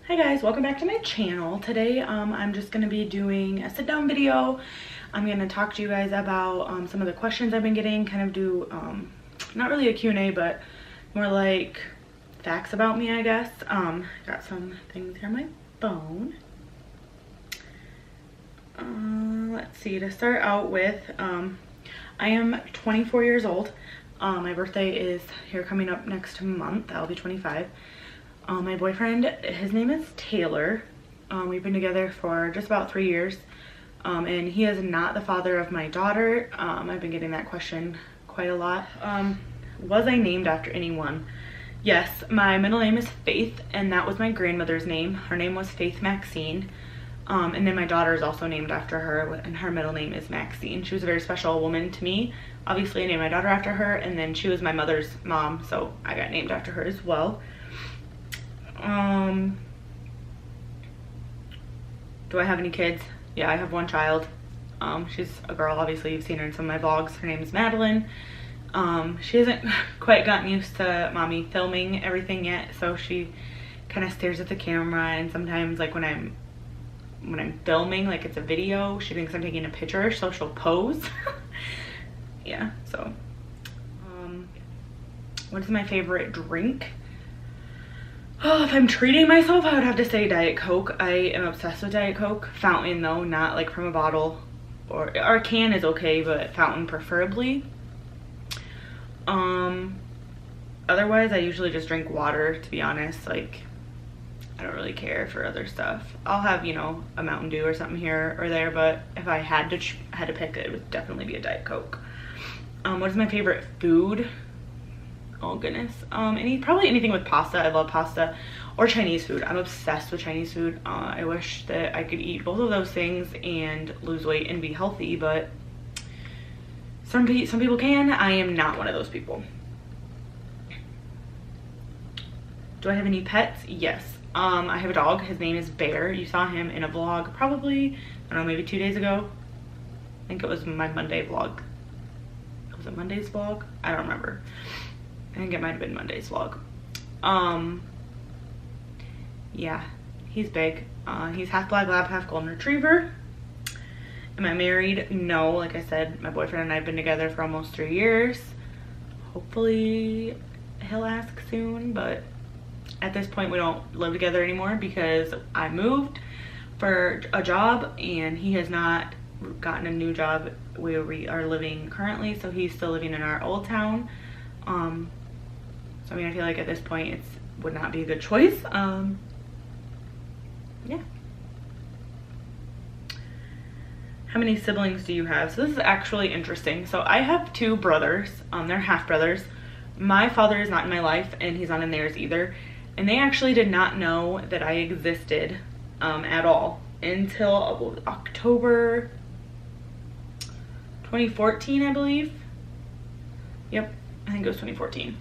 Hi guys, welcome back to my channel. Today I'm just going to be doing a sit down video. I'm going to talk to you guys about some of the questions I've been getting, kind of do not really a Q&A, but more like facts about me, I guess. Got some things here on my phone. Let's see, to start out with, I am 24 years old. My birthday is here coming up next month. I'll be 25. My boyfriend, his name is Taylor. We've been together for just about 3 years. And he is not the father of my daughter. I've been getting that question quite a lot. Was I named after anyone? Yes, my middle name is Faith, and that was my grandmother's name. Her name was Faith Maxine. And then my daughter is also named after her, and her middle name is Maxine. She was a very special woman to me. Obviously, I named my daughter after her, and then she was my mother's mom, so I got named after her as well. Do I have any kids? Yeah, I have one child. She's a girl. Obviously, you've seen her in some of my vlogs. Her name is Madeline. She hasn't quite gotten used to mommy filming everything yet, so she kind of stares at the camera, and sometimes like when I'm filming, like it's a video, she thinks I'm taking a picture, so she'll pose. Yeah, so what is my favorite drink? Oh, if I'm treating myself, I would have to say Diet Coke. I am obsessed with Diet Coke. Fountain though, not like from a bottle, or a can is okay, but fountain preferably. Otherwise I usually just drink water, to be honest. Like, I don't really care for other stuff. I'll have, you know, a Mountain Dew or something here or there, but if I had to pick, it would definitely be a Diet Coke. What is my favorite food? Oh goodness. Probably anything with pasta. I love pasta, or Chinese food. I'm obsessed with Chinese food. I wish that I could eat both of those things and lose weight and be healthy, but some people can. I am not one of those people. Do I have any pets? Yes. I have a dog. His name is Bear. You saw him in a vlog probably, I don't know, maybe 2 days ago. I think it was my Monday vlog. Was it Monday's vlog? I don't remember. I think it might have been Monday's vlog. Yeah, he's big. He's half black lab, half golden retriever. Am I married? No. Like I said, my boyfriend and I have been together for almost 3 years. Hopefully he'll ask soon, but at this point we don't live together anymore because I moved for a job and he has not gotten a new job where we are living currently, so he's still living in our old town. So I mean, I feel like at this point it would not be a good choice. Yeah. How many siblings do you have? So this is actually interesting. So I have 2 brothers. They're half brothers. My father is not in my life and he's not in theirs either. And they actually did not know that I existed at all until October 2014, I believe. Yep, I think it was 2014.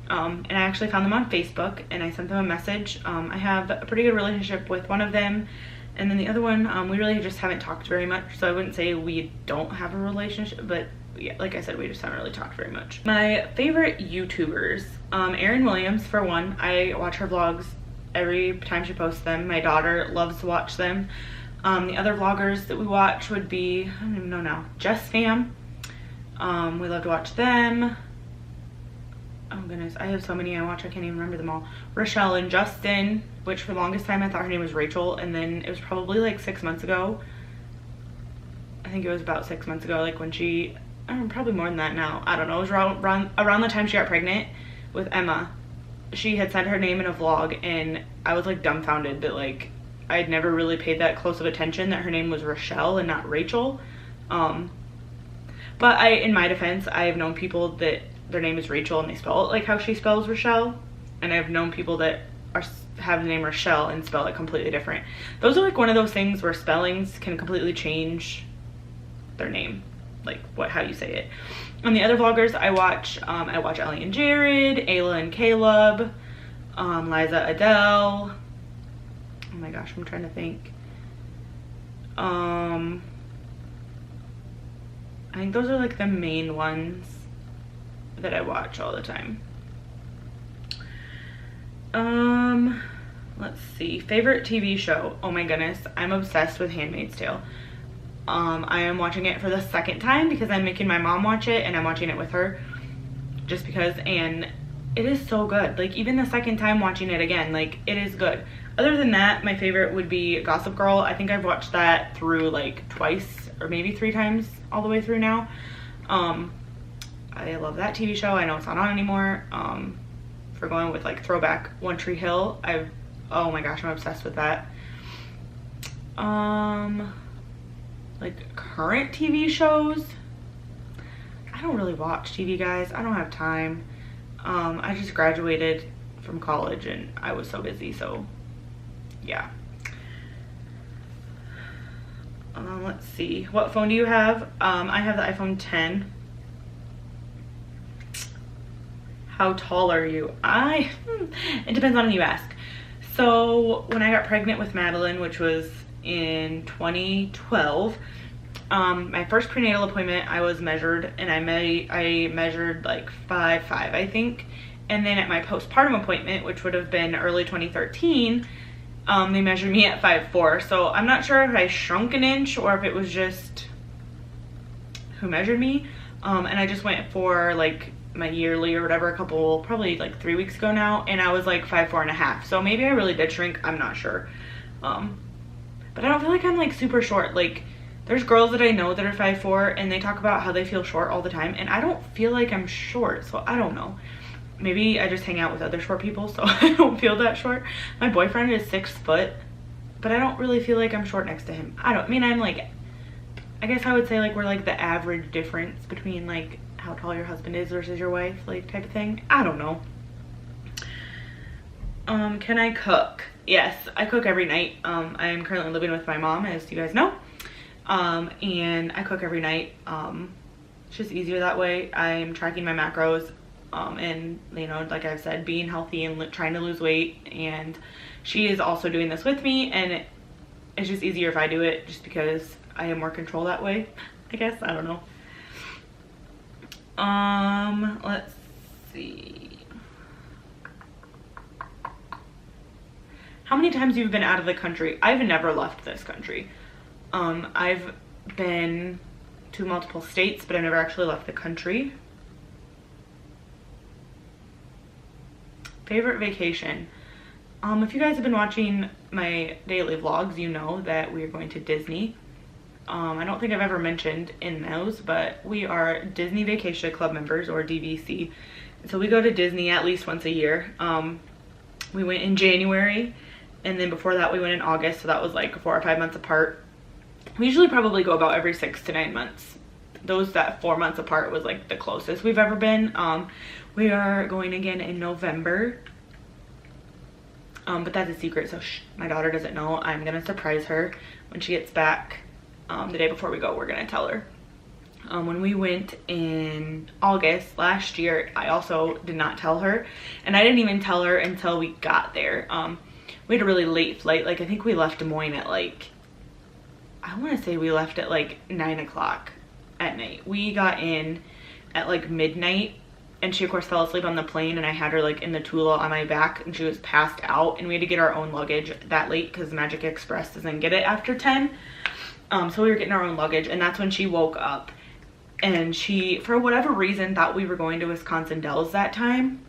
And I actually found them on Facebook and I sent them a message. I have a pretty good relationship with one of them, and then the other one, we really just haven't talked very much. So I wouldn't say we don't have a relationship, but yeah, like I said, we just haven't really talked very much. My favorite YouTubers, Erin Williams for one. I watch her vlogs every time she posts them. My daughter loves to watch them. The other vloggers that we watch would be, I don't even know now, Jess Fam. We love to watch them. Oh goodness, I have so many I watch, I can't even remember them all. Rochelle and Justin, which for the longest time I thought her name was Rachel, and then it was probably like 6 months ago. I think it was about 6 months ago, like when she, probably more than that now, I don't know, it was around the time she got pregnant with Emma. She had said her name in a vlog and I was like dumbfounded that like I had never really paid that close of attention that her name was Rochelle and not Rachel. But in my defense, I have known people that their name is Rachel and they spell it like how she spells Rochelle, and I've known people that have the name Rochelle and spell it completely different. Those are like one of those things where spellings can completely change their name, like how you say it. On the other vloggers I watch Ellie and Jared, Ayla and Caleb, Liza Adele. Oh my gosh, I'm trying to think. I think those are like the main ones that I watch all the time. Let's see, favorite TV show. Oh my goodness, I'm obsessed with Handmaid's Tale. I am watching it for the second time because I'm making my mom watch it and I'm watching it with her just because, and it is so good. Like, even the second time watching it again, like, it is good. Other than that, my favorite would be Gossip Girl. I think I've watched that through like twice or maybe 3 times all the way through now. I love that TV show. I know it's not on anymore. For going with like throwback, One Tree Hill, oh my gosh, I'm obsessed with that. Like current TV shows, I don't really watch TV, guys. I don't have time. I just graduated from college and I was so busy, so yeah. Let's see, what phone do you have? I have the iPhone 10. How tall are you? It depends on who you ask. So when I got pregnant with Madeline, which was in 2012, my first prenatal appointment, I was measured, and I measured like 5'5", I think. And then at my postpartum appointment, which would have been early 2013, they measured me at 5'4". So I'm not sure if I shrunk an inch or if it was just who measured me. And I just went for like my yearly or whatever probably like 3 weeks ago now, and I was like 5'4.5". So maybe I really did shrink, I'm not sure. But I don't feel like I'm like super short. Like, there's girls that I know that are 5'4", and they talk about how they feel short all the time, and I don't feel like I'm short, so I don't know. Maybe I just hang out with other short people, so I don't feel that short. My boyfriend is 6 foot, but I don't really feel like I'm short next to him. I'm like, I guess I would say like we're like the average difference between like how tall your husband is versus your wife, like type of thing. I don't know. Can I cook? Yes, I cook every night. I am currently living with my mom, as you guys know. And I cook every night. It's just easier that way. I'm tracking my macros, and you know, like I've said, being healthy and trying to lose weight. And she is also doing this with me, and it's just easier if I do it, just because I have more control that way, I guess. I don't know. Let's see. How many times have you been out of the country? I've never left this country. I've been to multiple states, but I've never actually left the country. Favorite vacation? If you guys have been watching my daily vlogs, you know that we are going to Disney. I don't think I've ever mentioned in those, but we are Disney Vacation Club members, or DVC. So we go to Disney at least once a year. We went in January, and then before that we went in August, so that was like 4 or 5 months apart. We usually probably go about every 6 to 9 months. That 4 months apart was like the closest we've ever been. We are going again in November. But that's a secret, so shh, my daughter doesn't know. I'm gonna surprise her when she gets back. The day before we go, we're gonna tell her. When we went in August last year, I also did not tell her, and I didn't even tell her until we got there. We had a really late flight. Like, I think we left Des Moines at like, I want to say we left at like 9 o'clock at night. We got in at like midnight, and she of course fell asleep on the plane, and I had her like in the Tula on my back, and she was passed out, and we had to get our own luggage that late because Magic Express doesn't get it after 10. So we were getting our own luggage, and that's when she woke up, and she, for whatever reason, thought we were going to Wisconsin Dells that time.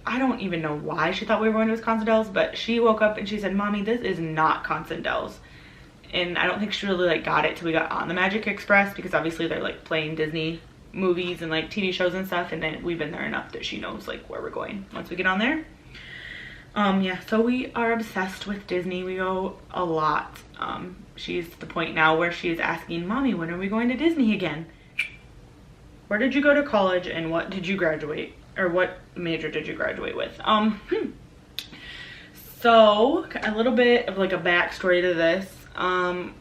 I don't even know why she thought we were going to Wisconsin Dells, but she woke up and she said, "Mommy, this is not Wisconsin Dells." And I don't think she really like got it till we got on the Magic Express, because obviously they're like playing Disney movies and like TV shows and stuff, and then we've been there enough that she knows like where we're going once we get on there. Yeah, so we are obsessed with Disney. We go a lot. She's to the point now where she is asking, "Mommy, when are we going to Disney again?" Where did you go to college, and what did you graduate, or what major did you graduate with? So a little bit of like a backstory to this. I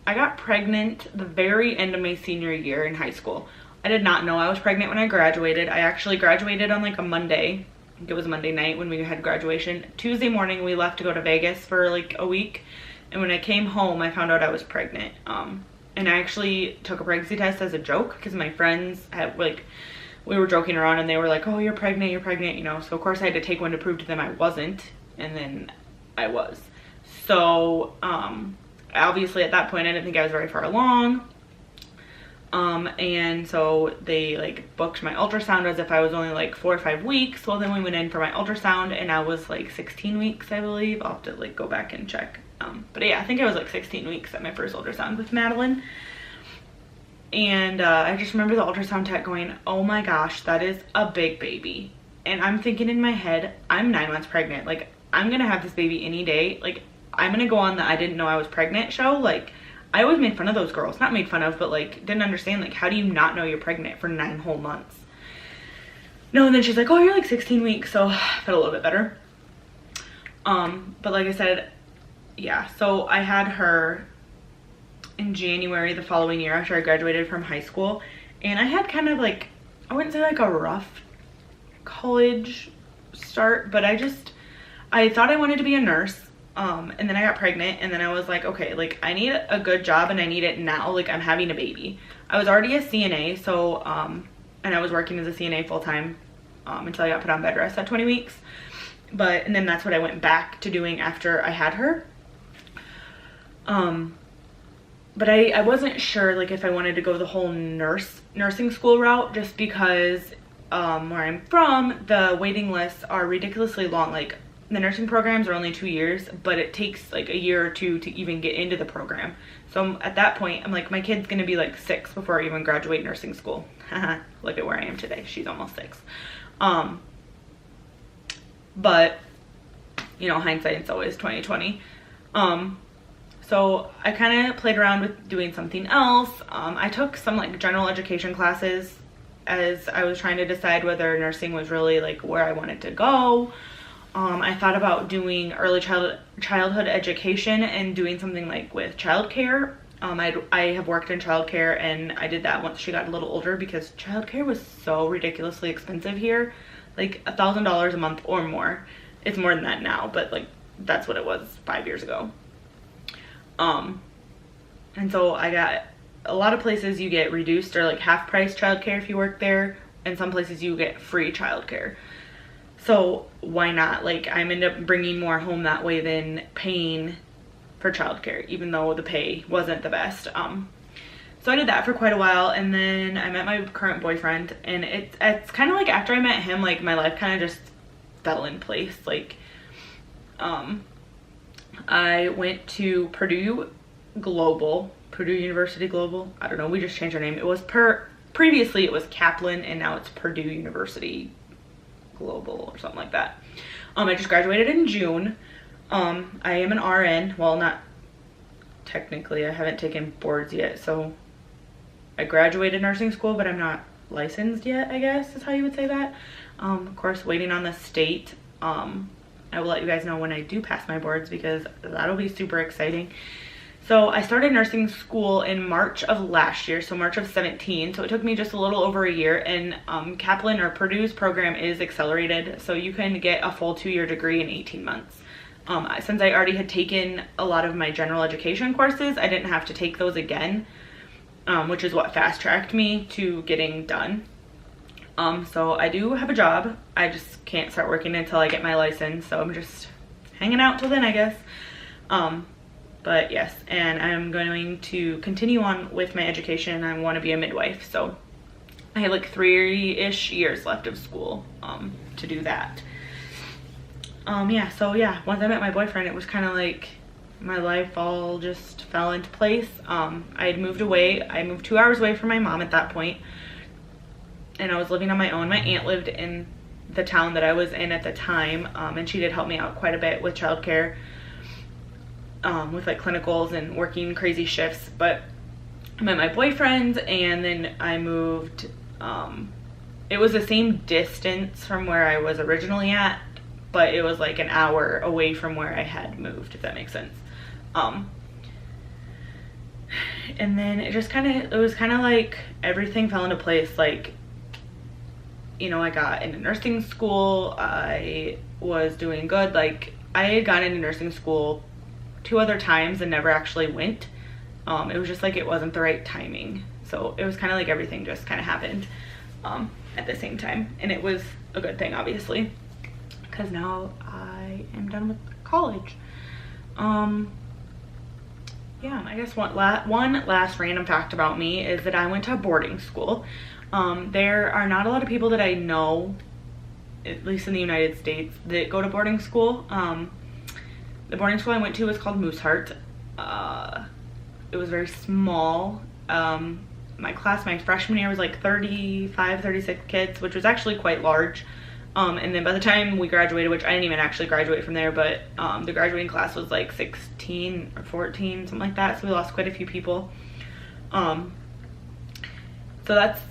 got pregnant the very end of my senior year in high school. I did not know I was pregnant when I graduated. I actually graduated on like a Monday. I think it was Monday night when we had graduation. Tuesday morning we left to go to Vegas for like a week, and when I came home I found out I was pregnant. And I actually took a pregnancy test as a joke, because my friends had like, we were joking around and they were like, "Oh, you're pregnant, you know." So of course I had to take one to prove to them I wasn't, and then I was. So obviously at that point I didn't think I was very far along. And so they like booked my ultrasound as if I was only like 4 or 5 weeks. Well, then we went in for my ultrasound and I was like 16 weeks, I believe. I'll have to like go back and check. But yeah, I think I was like 16 weeks at my first ultrasound with Madeline. And I just remember the ultrasound tech going, oh my gosh, that is a big baby. And I'm thinking in my head, I'm 9 months pregnant. Like, I'm gonna have this baby any day. Like, I'm gonna go on the I didn't know I was pregnant show. Like, I always made fun of those girls. Not made fun of, but like, didn't understand, like, how do you not know you're pregnant for 9 whole months? No, and then she's like, oh, you're like 16 weeks. So I felt a little bit better. But like I said, yeah, so I had her in January the following year after I graduated from high school. And I had kind of like, I wouldn't say like a rough college start, but I thought I wanted to be a nurse. And then I got pregnant, and then I was like, okay, like I need a good job and I need it now. Like, I'm having a baby. I was already a CNA, so, and I was working as a CNA full time, until I got put on bed rest at 20 weeks. And then that's what I went back to doing after I had her. But I wasn't sure like if I wanted to go the whole nursing school route, just because where I'm from, the waiting lists are ridiculously long. Like, the nursing programs are only 2 years, but it takes like a year or two to even get into the program. So at that point, I'm like, my kid's gonna be like 6 before I even graduate nursing school. Look at where I am today. She's almost 6. But you know, hindsight's always 20/20. So I kind of played around with doing something else. I took some like general education classes as I was trying to decide whether nursing was really like where I wanted to go. I thought about doing early childhood education and doing something like with childcare. I have worked in childcare, and I did that once she got a little older because childcare was so ridiculously expensive here, like $1,000 a month or more. It's more than that now, but like that's what it was 5 years ago. And so I got a lot of places you get reduced or like half price childcare if you work there, and some places you get free childcare. So why not? Like, I'm end up bringing more home that way than paying for childcare, even though the pay wasn't the best. So I did that for quite a while, and then I met my current boyfriend, and it's kind of like after I met him, like my life kind of just fell in place. Like, I went to Purdue University Global. I don't know, we just changed our name. It was previously it was Kaplan, and now it's Purdue University Global or something like that. I just graduated in June. I am an RN. Well, not technically, I haven't taken boards yet, so I graduated nursing school, but I'm not licensed yet, I guess is how you would say that. Of course, waiting on the state. I will let you guys know when I do pass my boards, because that'll be super exciting. So I started nursing school in March of last year, so March of 17. So it took me just a little over a year, and Kaplan or Purdue's program is accelerated, so you can get a full 2-year degree in 18 months. Since I already had taken a lot of my general education courses, I didn't have to take those again, which is what fast-tracked me to getting done. So I do have a job. I just can't start working until I get my license, so I'm just hanging out till then, I guess. But yes, and I'm going to continue on with my education. I want to be a midwife, so I have like 3-ish years left of school to do that. So once I met my boyfriend, it was kind of like my life all just fell into place. I had moved away. I moved 2 hours away from my mom at that point, and I was living on my own. My aunt lived in the town that I was in at the time, and she did help me out quite a bit with childcare, with like clinicals and working crazy shifts. But I met my boyfriend, and then I moved. It was the same distance from where I was originally at, but it was like an hour away from where I had moved, if that makes sense. And then it was kind of like everything fell into place. Like, you know, I got into nursing school. I was doing good. Like, I had gone into nursing school 2 other times and never actually went. It was just like it wasn't the right timing. So it was kind of like everything just kind of happened at the same time. And it was a good thing, obviously, because now I am done with college. Yeah, I guess one last random fact about me is that I went to boarding school. There are not a lot of people that I know, at least in the United States, that go to boarding school. The boarding school I went to was called Mooseheart. It was very small. My class, my freshman year, was like 35, 36 kids, which was actually quite large. And then by the time we graduated, which I didn't even actually graduate from there, but the graduating class was like 16 or 14, something like that. So we lost quite a few people. So that's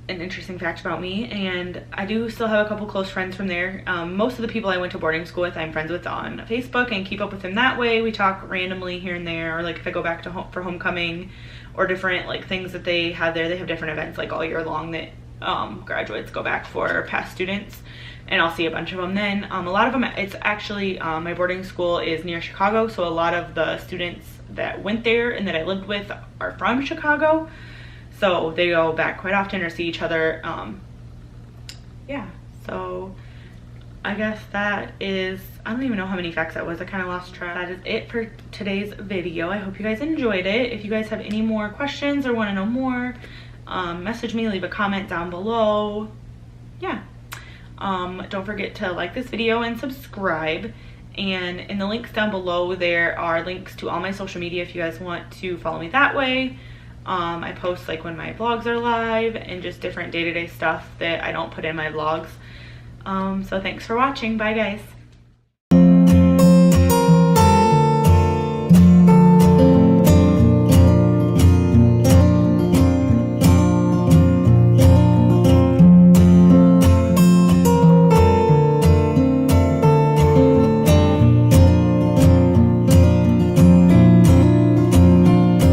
an interesting fact about me. And I do still have a couple close friends from there. Most of the people I went to boarding school with, I'm friends with on Facebook and keep up with them that way. We talk randomly here and there, or like if I go back to home for homecoming or different like things that they have there. They have different events like all year long that graduates go back for past students, and I'll see a bunch of them then. A lot of them, it's actually my boarding school is near Chicago, so a lot of the students that went there and that I lived with are from Chicago, so they go back quite often or see each other. Yeah, so I guess that is, I don't even know how many facts that was. I kind of lost track. That is it for today's video. I hope you guys enjoyed it. If you guys have any more questions or want to know more, message me, leave a comment down below. Yeah. Don't forget to like this video and subscribe. And in the links down below, there are links to all my social media if you guys want to follow me that way. I post like when my vlogs are live and just different day-to-day stuff that I don't put in my vlogs. So thanks for watching. Bye guys.